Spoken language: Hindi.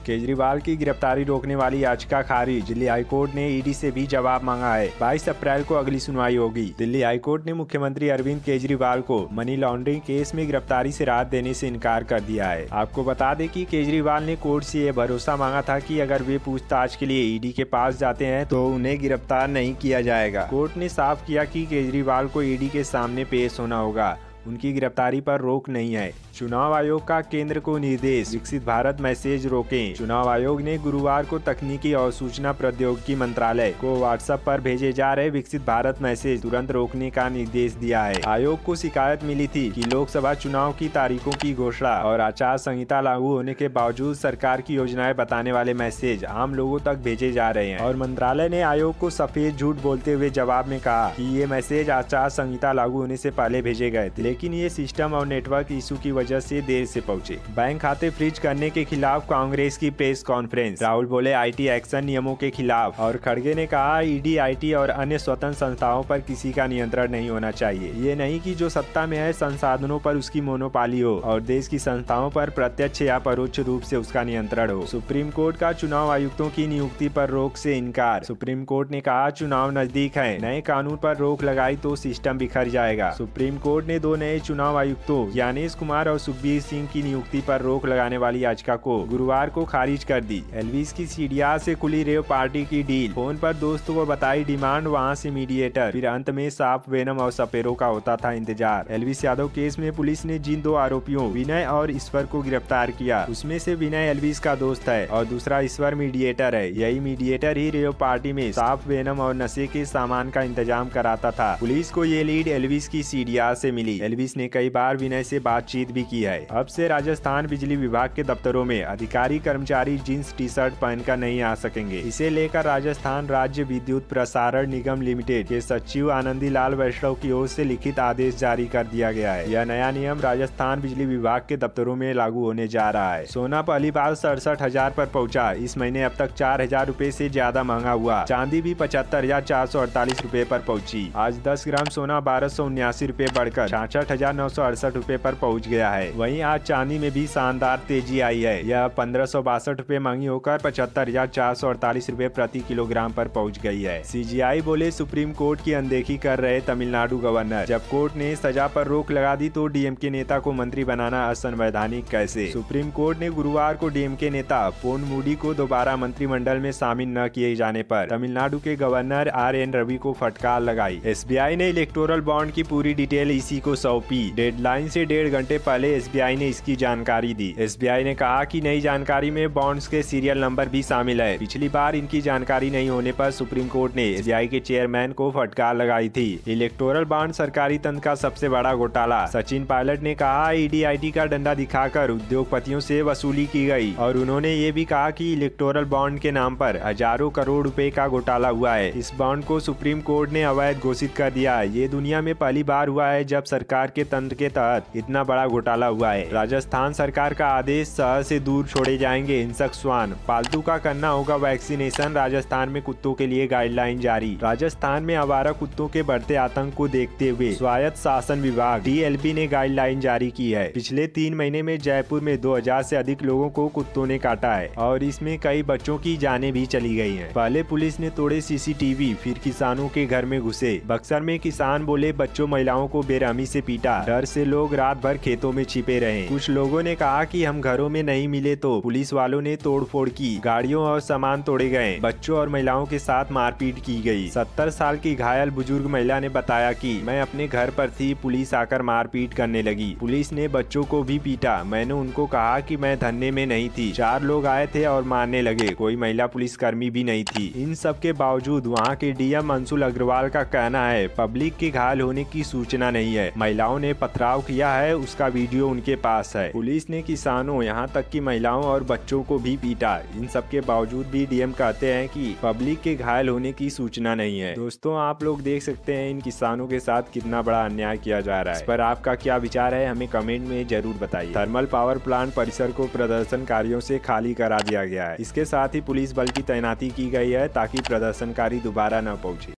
केजरीवाल की गिरफ्तारी रोकने वाली याचिका खारिज। दिल्ली हाईकोर्ट ने ईडी से भी जवाब मांगा है। 22 अप्रैल को अगली सुनवाई होगी। दिल्ली हाईकोर्ट ने मुख्यमंत्री अरविंद केजरीवाल को मनी लॉन्ड्रिंग केस में गिरफ्तारी से राहत देने से इनकार कर दिया है। आपको बता दें कि केजरीवाल ने कोर्ट से यह भरोसा मांगा था कि अगर वे पूछताछ के लिए ईडी के पास जाते हैं तो उन्हें गिरफ्तार नहीं किया जाएगा। कोर्ट ने साफ किया कि केजरीवाल को ईडी के सामने पेश होना होगा। उनकी गिरफ्तारी पर रोक नहीं है। चुनाव आयोग का केंद्र को निर्देश, विकसित भारत मैसेज रोकें। चुनाव आयोग ने गुरुवार को तकनीकी और सूचना प्रौद्योगिकी मंत्रालय को व्हाट्सएप पर भेजे जा रहे विकसित भारत मैसेज तुरंत रोकने का निर्देश दिया है। आयोग को शिकायत मिली थी कि लोकसभा चुनाव की तारीखों की घोषणा और आचार संहिता लागू होने के बावजूद सरकार की योजनाएं बताने वाले मैसेज आम लोगों तक भेजे जा रहे हैं और मंत्रालय ने आयोग को सफेद झूठ बोलते हुए जवाब में कहा कि ये मैसेज आचार संहिता लागू होने से पहले भेजे गए थे, लेकिन ये सिस्टम और नेटवर्क इशू की वजह से देर से पहुंचे। बैंक खाते फ्रीज करने के खिलाफ कांग्रेस की प्रेस कॉन्फ्रेंस। राहुल बोले आईटी एक्शन नियमों के खिलाफ और खड़गे ने कहा ईडी, आईटी और अन्य स्वतंत्र संस्थाओं पर किसी का नियंत्रण नहीं होना चाहिए। ये नहीं कि जो सत्ता में है संसाधनों पर उसकी मोनोपाली हो और देश की संस्थाओं पर प्रत्यक्ष या परोक्ष रूप से उसका नियंत्रण हो। सुप्रीम कोर्ट का चुनाव आयुक्तों की नियुक्ति पर रोक से इनकार। सुप्रीम कोर्ट ने कहा चुनाव नजदीक है, नए कानून पर रोक लगाई तो सिस्टम बिखर जाएगा। सुप्रीम कोर्ट ने 2 नए चुनाव आयुक्तों ज्ञानेश कुमार और सुखबीर सिंह की नियुक्ति पर रोक लगाने वाली याचिका को गुरुवार को खारिज कर दी। एल्विस की सीडीआर से खुली रेव पार्टी की डील, फोन पर दोस्तों को बताई डिमांड, वहां से मीडिएटर, फिर अंत में सांप, वेनम और सपेरो का होता था इंतजार। एल्विस यादव केस में पुलिस ने जिन 2 आरोपियों विनय और ईश्वर को गिरफ्तार किया उसमें से विनय एल्विस का दोस्त है और दूसरा ईश्वर मीडिएटर है। यही मीडिएटर ही रेव पार्टी में सांप, वेनम और नशे के सामान का इंतजाम कराता था। पुलिस को ये लीड एल्विस की सीडीआर से मिली। एल्विस ने कई बार विनय से बातचीत भी की है। अब से राजस्थान बिजली विभाग के दफ्तरों में अधिकारी कर्मचारी जींस टी शर्ट पहनकर नहीं आ सकेंगे। इसे लेकर राजस्थान राज्य विद्युत प्रसारण निगम लिमिटेड के सचिव आनंदी लाल वैष्णव की ओर से लिखित आदेश जारी कर दिया गया है। यह नया नियम राजस्थान बिजली विभाग के दफ्तरों में लागू होने जा रहा है। सोना पहली बार 67,000 पर पहुंचा। इस महीने अब तक 4,000 रूपए से ज्यादा महंगा हुआ। चांदी भी 75,448 रूपए पर पहुंची। आज 10 ग्राम सोना 1,279 रूपए बढ़कर 66,968 रूपए पर पहुंच गया है। वहीं आज चांदी में भी शानदार तेजी आई है। यह 1,562 रूपए महंगी होकर 75,448 रूपए प्रति किलोग्राम पर पहुंच गई है। सीजीआई बोले सुप्रीम कोर्ट की अनदेखी कर रहे तमिलनाडु गवर्नर। जब कोर्ट ने सजा पर रोक लगा दी तो डीएमके नेता को मंत्री बनाना असंवैधानिक कैसे? सुप्रीम कोर्ट ने गुरुवार को डीएमके नेता पोनमुडी को दोबारा मंत्रिमंडल में शामिल न किए जाने पर तमिलनाडु के गवर्नर आर.एन. रवि को फटकार लगाई। एसबीआई ने इलेक्टोरल बॉन्ड की पूरी डिटेल ईसी को सौंपी। डेडलाइन से 1.5 घंटे पहले एसबीआई ने इसकी जानकारी दी। एसबीआई ने कहा कि नई जानकारी में बॉन्ड्स के सीरियल नंबर भी शामिल है। पिछली बार इनकी जानकारी नहीं होने पर सुप्रीम कोर्ट ने एसबीआई के चेयरमैन को फटकार लगाई थी। इलेक्टोरल बॉन्ड सरकारी तंत्र का सबसे बड़ा घोटाला। सचिन पायलट ने कहा ईडी, आईटी का डंडा दिखाकर उद्योगपतियों से वसूली की गई और उन्होंने ये भी कहा कि इलेक्टोरल बॉन्ड के नाम पर हजारों करोड़ रुपए का घोटाला हुआ है। इस बॉन्ड को सुप्रीम कोर्ट ने अवैध घोषित कर दिया है। ये दुनिया में पहली बार हुआ है जब सरकार के तंत्र के तहत इतना बड़ा घोटाला हुआ है। राजस्थान सरकार का आदेश, शहर से दूर छोड़े जाएंगे हिंसक श्वान, पालतू का करना होगा वैक्सीनेशन। राजस्थान में कुत्तों के लिए गाइडलाइन जारी। राजस्थान में आवारा कुत्तों के बढ़ते आतंक को देखते हुए स्वायत्त शासन विभाग डीएलपी ने गाइडलाइन जारी की है। पिछले 3 महीने में जयपुर में 2000 से अधिक लोगों को कुत्तों ने काटा है और इसमें कई बच्चों की जानें भी चली गई हैं। पहले पुलिस ने तोड़े सीसीटीवी, फिर किसानों के घर में घुसे। बक्सर में किसान बोले बच्चों महिलाओं को बेरहमी से पीटा, डर से लोग रात भर खेतों में छिपे रहे। कुछ लोगों ने कहा कि हम घरों में नहीं मिले तो पुलिस वालों ने तोड़फोड़ की, गाड़ियों और सामान तोड़े गए। बच्चों और महिलाओं के साथ मारपीट की गई। 70 साल की घायल बुजुर्ग महिला ने बताया कि मैं अपने घर पर थी, पुलिस आकर मारपीट करने लगी। पुलिस ने बच्चों को भी पीटा। मैंने उनको कहा कि मैं धरने में नहीं थी। 4 लोग आए थे और मारने लगे। कोई महिला पुलिसकर्मी भी नहीं थी। इन सब के बावजूद वहाँ के डीएम अंशुल अग्रवाल का कहना है पब्लिक के घायल होने की सूचना नहीं है। महिलाओं ने पथराव किया है, उसका वीडियो उनके पास है। पुलिस ने किसानों, यहाँ तक कि महिलाओं और बच्चों को भी पीटा। इन सब के बावजूद भी डीएम कहते हैं कि पब्लिक के घायल होने की सूचना नहीं है। दोस्तों, आप लोग देख सकते हैं इन किसानों के साथ कितना बड़ा अन्याय किया जा रहा है। इस पर आपका क्या विचार है, हमें कमेंट में जरूर बताइए। थर्मल पावर प्लांट परिसर को प्रदर्शनकारियों से खाली करा दिया गया है। इसके साथ ही पुलिस बल की तैनाती की गई है ताकि प्रदर्शनकारी दोबारा न पहुंचे।